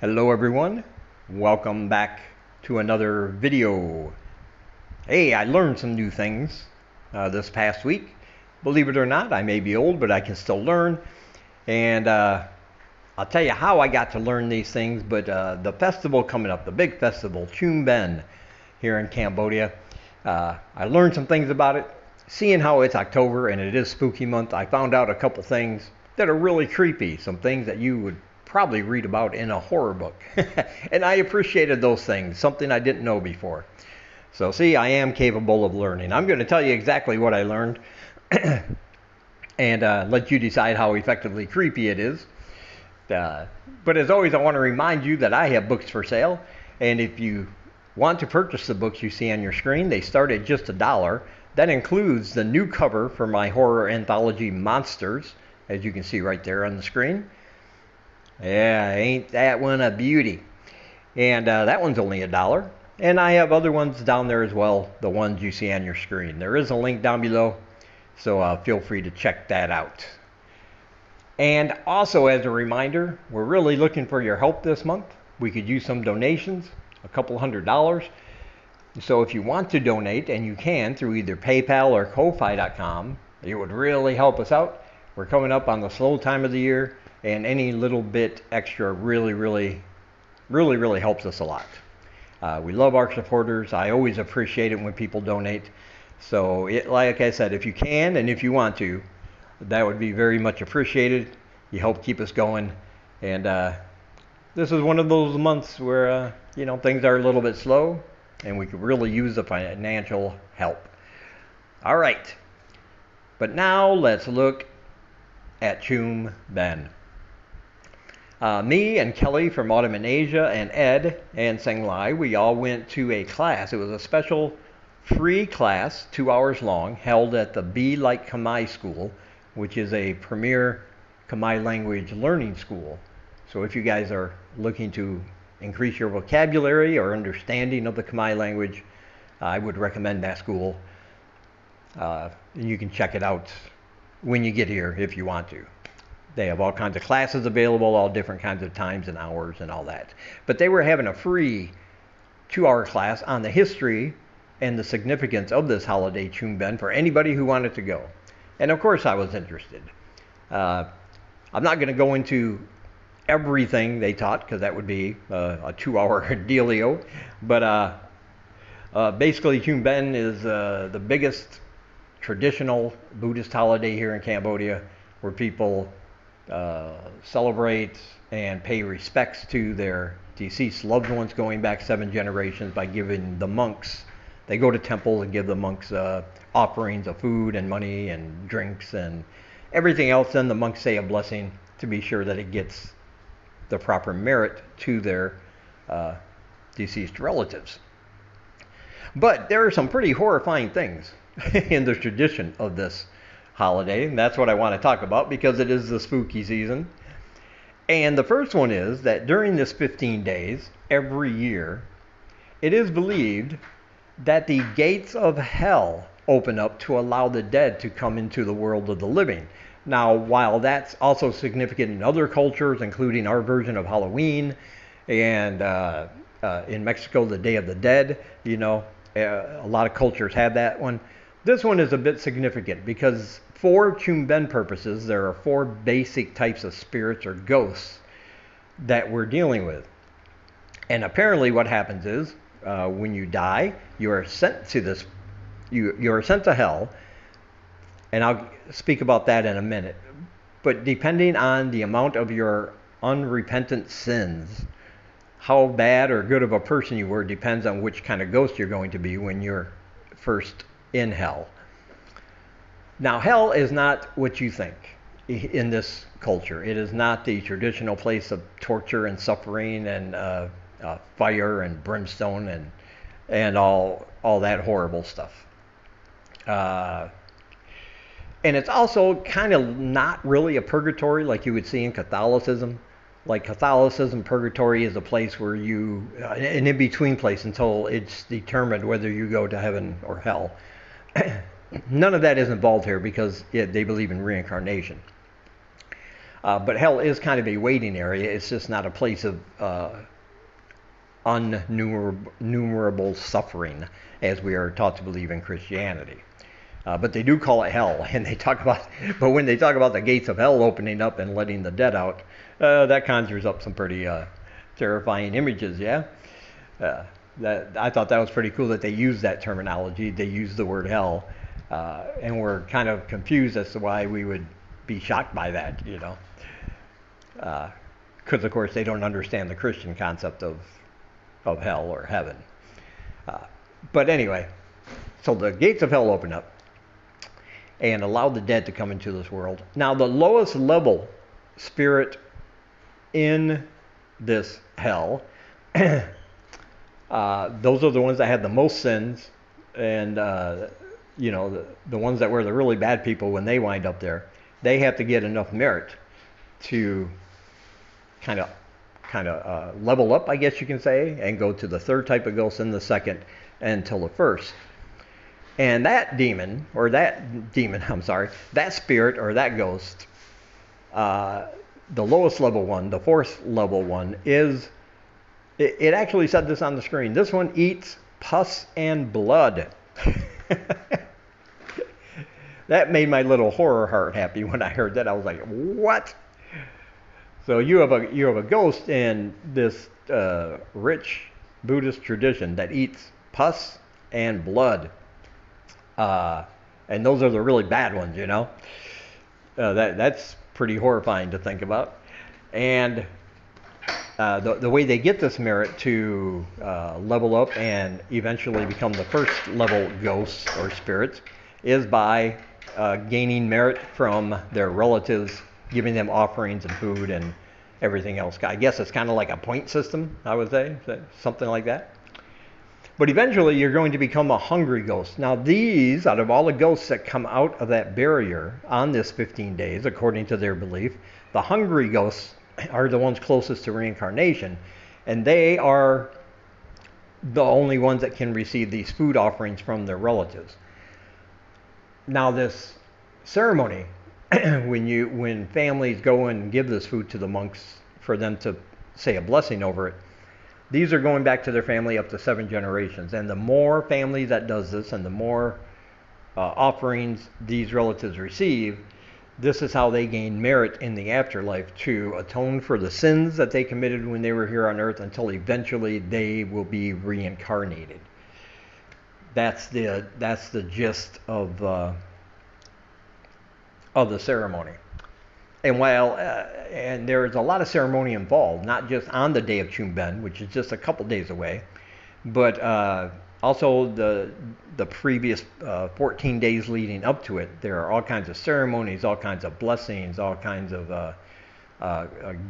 Hello everyone, welcome back to another video. Hey, I learned some new things this past week. Believe it or not, I may be old, but I can still learn. And I'll tell you how I got to learn these things, but the festival coming up, the big festival, Chum Ben, here in Cambodia, I learned some things about it. Seeing how it's October and it is spooky month, I found out a couple things that are really creepy, some things that you would probably read about in a horror book. And I appreciated those things, something I didn't know before. So see, I am capable of learning. I'm going to tell you exactly what I learned and let you decide how effectively creepy it is. But as always, I want to remind you that I have books for sale. And if you want to purchase the books you see on your screen, they start at just $1. That includes the new cover for my horror anthology Monsters, as you can see right there on the screen. Yeah, ain't that one a beauty? And that one's only $1. And I have other ones down there as well, the ones you see on your screen. There is a link down below, so feel free to check that out. And also, as a reminder, we're really looking for your help this month. We could use some donations, a couple $100s. So if you want to donate, and you can through either PayPal or Ko-Fi.com, it would really help us out. We're coming up on the slow time of the year, and any little bit extra really helps us a lot. We love our supporters. I always appreciate it when people donate. So like I said, if you can and if you want to, that would be very much appreciated. You help keep us going. And this is one of those months where things are a little bit slow, and we could really use the financial help. All right. But now let's look at Chum Ben. Me and Kelly from Autumn in Asia and Ed and Seng Lai, we all went to a class. It was a special free class, 2 hours long, held at the Be Like Khmer School, which is a premier Khmer language learning school. So if you guys are looking to increase your vocabulary or understanding of the Khmer language, I would recommend that school. And you can check it out when you get here if you want to. They have all kinds of classes available, all different kinds of times and hours and all that. But they were having a free 2-hour class on the history and the significance of this holiday, Chum Ben, for anybody who wanted to go. And of course I was interested. I'm not going to go into everything they taught, because that would be a 2-hour dealio. But basically, Chum Ben is the biggest traditional Buddhist holiday here in Cambodia, where people celebrate and pay respects to their deceased loved ones going back 7 generations by giving the monks. They go to temples and give the monks offerings of food and money and drinks and everything else. Then the monks say a blessing to be sure that it gets the proper merit to their deceased relatives. But there are some pretty horrifying things in the tradition of this holiday, and that's what I want to talk about because it is the spooky season. And the first one is that during this 15 days, every year, it is believed that the gates of hell open up to allow the dead to come into the world of the living. Now, while that's also significant in other cultures, including our version of Halloween, and in Mexico, the Day of the Dead, a lot of cultures have that one. This one is a bit significant because for Chum Ben purposes, there are 4 basic types of spirits or ghosts that we're dealing with. And apparently what happens is, when you die, you are sent to this, you are sent to hell, and I'll speak about that in a minute. But depending on the amount of your unrepentant sins, how bad or good of a person you were depends on which kind of ghost you're going to be when you're first in hell. Now, hell is not what you think in this culture. It is not the traditional place of torture and suffering and fire and brimstone and all that horrible stuff. And it's also kind of not really a purgatory like you would see in Catholicism. Like Catholicism, purgatory is a place where an in-between place until it's determined whether you go to heaven or hell. None of that is involved here because they believe in reincarnation. But hell is kind of a waiting area. It's just not a place of unnumerable suffering, as we are taught to believe in Christianity. But they do call it hell, and but when they talk about the gates of hell opening up and letting the dead out, that conjures up some pretty terrifying images, yeah? I thought that was pretty cool that they used that terminology. They used the word hell, and we're kind of confused as to why we would be shocked by that, because of course they don't understand the Christian concept of hell or heaven. But anyway, so the gates of hell open up and allow the dead to come into this world. Now, the lowest level spirit in this hell, those are the ones that had the most sins, and the ones that were the really bad people. When they wind up there, they have to get enough merit to kind of level up, I guess you can say, and go to the third type of ghost, and the second, until the first. And that spirit or that ghost, the lowest level one, the fourth level one, it actually said this on the screen. This one eats pus and blood. That made my little horror heart happy when I heard that. I was like, what? So you have a ghost in this rich Buddhist tradition that eats pus and blood. And those are the really bad ones, that's pretty horrifying to think about. And the way they get this merit to level up and eventually become the first level ghosts or spirits is by gaining merit from their relatives, giving them offerings and food and everything else. I guess it's kind of like a point system, I would say, something like that. But eventually you're going to become a hungry ghost. Now these, out of all the ghosts that come out of that barrier on this 15 days, according to their belief, the hungry ghosts are the ones closest to reincarnation. And they are the only ones that can receive these food offerings from their relatives. Now this ceremony, when families go and give this food to the monks for them to say a blessing over it, these are going back to their family up to 7 generations. And the more families that does this and the more offerings these relatives receive, this is how they gain merit in the afterlife to atone for the sins that they committed when they were here on earth, until eventually they will be reincarnated. That's the gist of the ceremony. And and there is a lot of ceremony involved, not just on the day of Chum Ben, which is just a couple days away, but also the previous 14 days leading up to it. There are all kinds of ceremonies, all kinds of blessings, all kinds of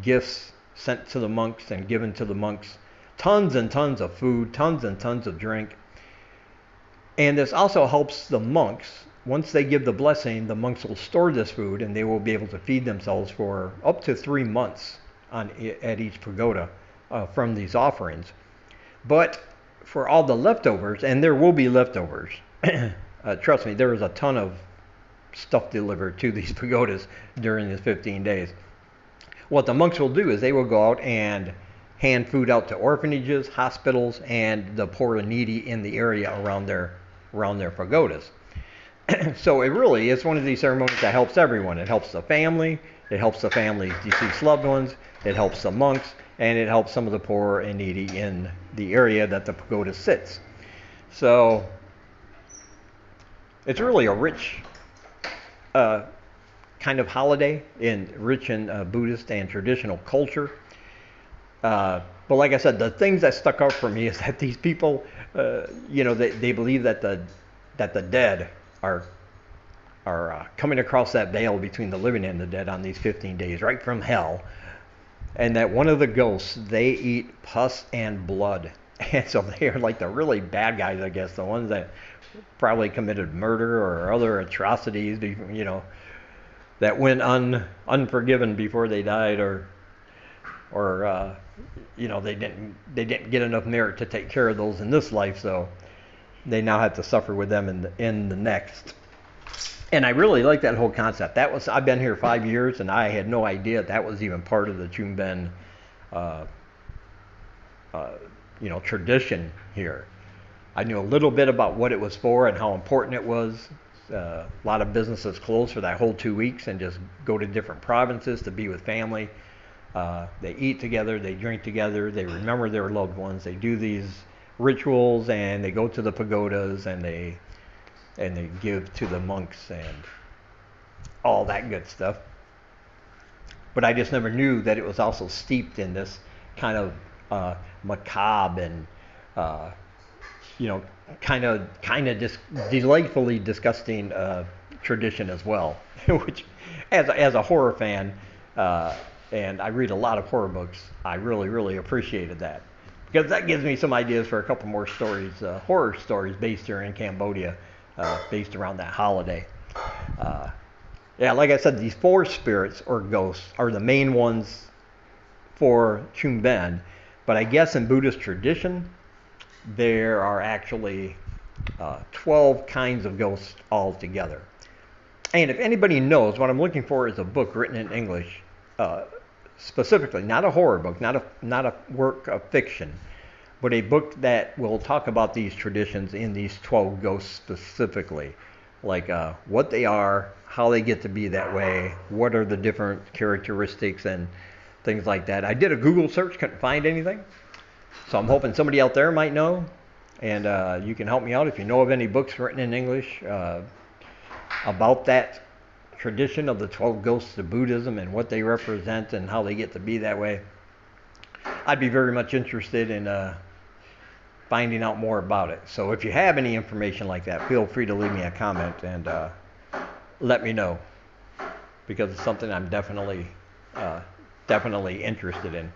gifts sent to the monks and given to the monks, tons and tons of food, tons and tons of drink. And this also helps the monks. Once they give the blessing, the monks will store this food and they will be able to feed themselves for up to 3 months at each pagoda from these offerings. But for all the leftovers, and there will be leftovers, trust me, there is a ton of stuff delivered to these pagodas during these 15 days. What the monks will do is they will go out and hand food out to orphanages, hospitals, and the poor and needy in the area around their pagodas. So it's one of these ceremonies that helps everyone. It helps the family, it helps the family's deceased loved ones, it helps the monks, and it helps some of the poor and needy in the area that the pagoda sits. So it's really a rich kind of holiday, rich in Buddhist and traditional culture. But like I said, the things that stuck out for me is that these people, they believe that the dead are coming across that veil between the living and the dead on these 15 days, right from hell. And that one of the ghosts, they eat pus and blood. And so they are like the really bad guys, I guess, the ones that probably committed murder or other atrocities, that went unforgiven before they died, or they didn't get enough merit to take care of those in this life, so they now have to suffer with them in the next. And I really like that whole concept. I've been here 5 years, and I had no idea that was even part of the Chum Ben, uh, uh, tradition here. I knew a little bit about what it was for and how important it was. A lot of businesses close for that whole 2 weeks and just go to different provinces to be with family. They eat together, they drink together, they remember their loved ones. They do these rituals, and they go to the pagodas, and they give to the monks and all that good stuff. But I just never knew that it was also steeped in this kind of macabre and kind of just delightfully disgusting tradition as well. Which, as a horror fan, and I read a lot of horror books, I really appreciated that, because that gives me some ideas for a couple more stories, horror stories based here in Cambodia, based around that holiday. Yeah, like I said, these four spirits or ghosts are the main ones for Chum Ben, but I guess in Buddhist tradition, there are actually 12 kinds of ghosts altogether. And if anybody knows, what I'm looking for is a book written in English, specifically, not a horror book, not a work of fiction, but a book that will talk about these traditions in these 12 ghosts specifically, like what they are, how they get to be that way, what are the different characteristics and things like that. I did a Google search, couldn't find anything. So I'm hoping somebody out there might know, and you can help me out if you know of any books written in English about that tradition of the 12 ghosts of Buddhism and what they represent and how they get to be that way. I'd be very much interested in finding out more about it. So if you have any information like that, feel free to leave me a comment and let me know, because it's something I'm definitely interested in.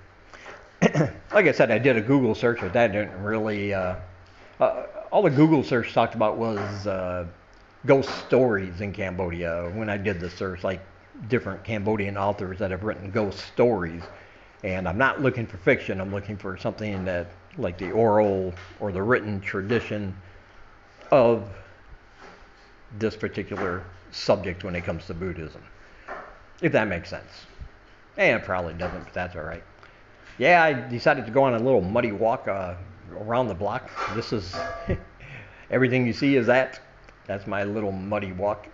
Like I said, I did a Google search, but that didn't really. All the Google search talked about was ghost stories in Cambodia. When I did the search, like different Cambodian authors that have written ghost stories, and I'm not looking for fiction. I'm looking for something that, like the oral or the written tradition of this particular subject when it comes to Buddhism, if that makes sense. And it probably doesn't, but that's all right. Yeah, I decided to go on a little muddy walk around the block. This is everything you see is that's my little muddy walk.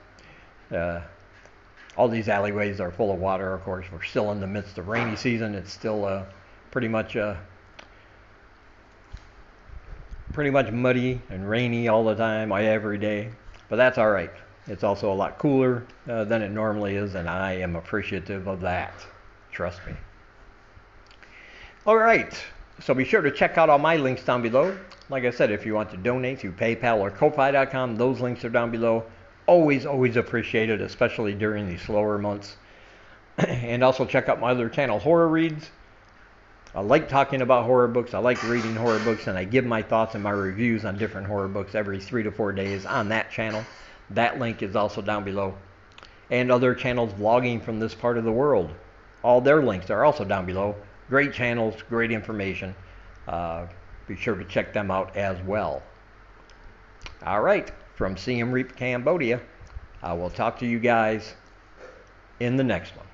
All these alleyways are full of water. Of course, we're still in the midst of rainy season. It's still pretty much muddy and rainy all the time, every day. But that's all right. It's also a lot cooler than it normally is, and I am appreciative of that. Trust me. All right, so be sure to check out all my links down below. Like I said, if you want to donate through PayPal or Ko-Fi.com, those links are down below. Always appreciated, especially during these slower months. And also check out my other channel, Horror Reads. I like talking about horror books. I like reading horror books, and I give my thoughts and my reviews on different horror books every 3 to 4 days on that channel. That link is also down below. And other channels vlogging from this part of the world. All their links are also down below. Great channels, great information. Be sure to check them out as well. All right, from Siem Reap, Cambodia, I will talk to you guys in the next one.